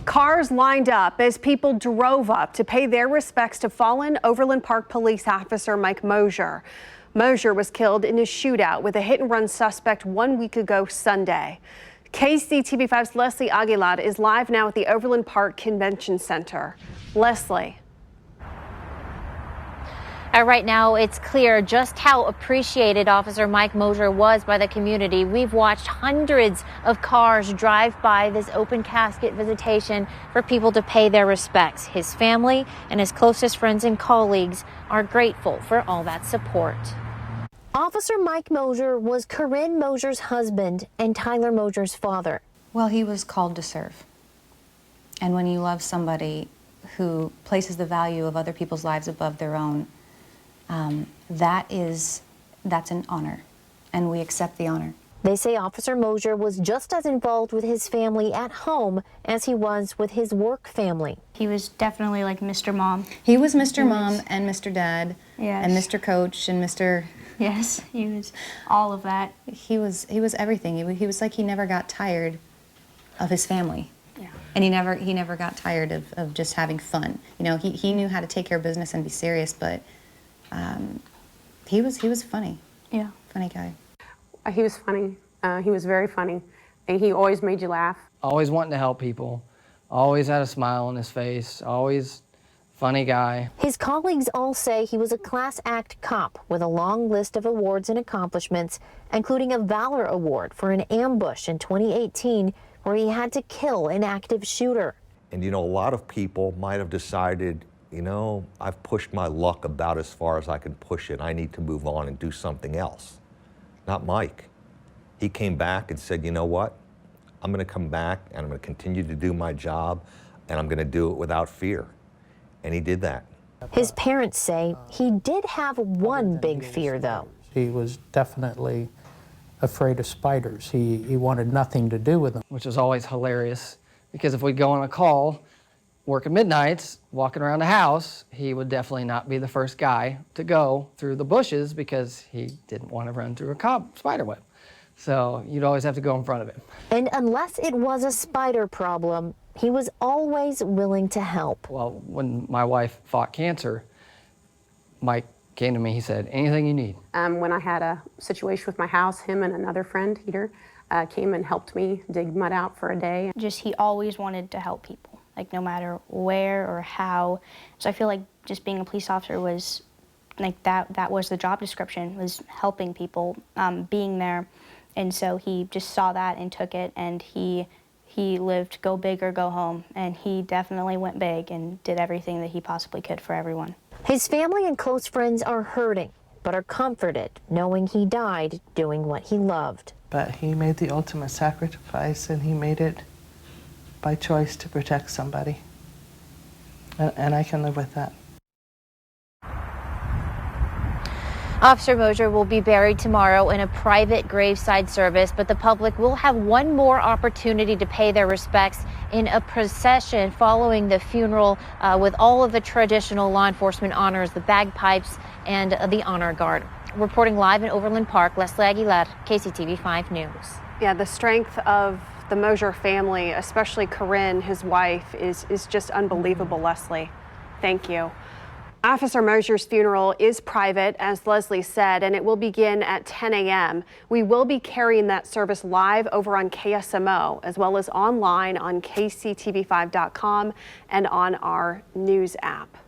Cars lined up as people drove up to pay their respects to fallen Overland Park Police Officer Mike Mosher. Mosher was killed in a shootout with a hit-and-run suspect 1 week ago Sunday. KCTV5's Leslie Aguilar is live now at the Overland Park Convention Center. Leslie. Right now, it's clear just how appreciated Officer Mike Mosher was by the community. We've watched hundreds of cars drive by this open casket visitation for people to pay their respects. His family and his closest friends and colleagues are grateful for all that support. Officer Mike Mosher was CORINNE Mosher's husband and Tyler Mosher's father. Well, he was called to serve. And when you love somebody who places the value of other people's lives above their own, that's an honor, and we accept the honor. They say Officer Mosher was just as involved with his family at home as he was with his work family. He was definitely like Mr. Mom. He was Mr. Mom and Mr. Dad, yes, and Mr. Coach and Mr. Yes, he was all of that. He was everything. He was like he never got tired of his family. Yeah. And he never got tired of just having fun. You know, he knew how to take care of business and be serious, but he was funny. Yeah. Funny guy. He was funny. He was very funny. And he always made you laugh. Always wanting to help people. Always had a smile on his face. Always funny guy. His colleagues all say he was a class act cop with a long list of awards and accomplishments, including a Valor Award for an ambush in 2018 where he had to kill an active shooter. And you know, a lot of people might have decided, you know, I've pushed my luck about as far as I can push it. I need to move on and do something else. Not Mike. He came back and said, you know what? I'm going to come back and I'm going to continue to do my job and I'm going to do it without fear. And he did that. His parents say he did have one big fear, though. He was definitely afraid of spiders. He wanted nothing to do with them. Which was always hilarious because if we'd go on a call, working midnights, walking around the house, he would definitely not be the first guy to go through the bushes because he didn't want to run through a spider web. So you'd always have to go in front of him. And unless it was a spider problem, he was always willing to help. Well, when my wife fought cancer, Mike came to me, he said, anything you need. When I had a situation with my house, him and another friend, Peter, came and helped me dig mud out for a day. Just he always wanted to help people, like no matter where or how. So I feel like just being a police officer was like that was the job description, was helping people, being there. And so he just saw that and took it, and he lived go big or go home, and he definitely went big and did everything that he possibly could for everyone. His family and close friends are hurting, but are comforted knowing he died doing what he loved. But he made the ultimate sacrifice, and he made it by choice to protect somebody. And I can live with that. Officer Mosher will be buried tomorrow in a private graveside service, but the public will have one more opportunity to pay their respects in a procession following the funeral with all of the traditional law enforcement honors, the bagpipes, and the honor guard. Reporting live in Overland Park, Leslie Aguilar, KCTV5 News. Yeah, the strength of the Mosher family, especially CORINNE, his wife, is just unbelievable, Leslie. Thank you. Officer Mosher's funeral is private, as Leslie said, and it will begin at 10 a.m. We will be carrying that service live over on KSMO, as well as online on kctv5.com and on our news app.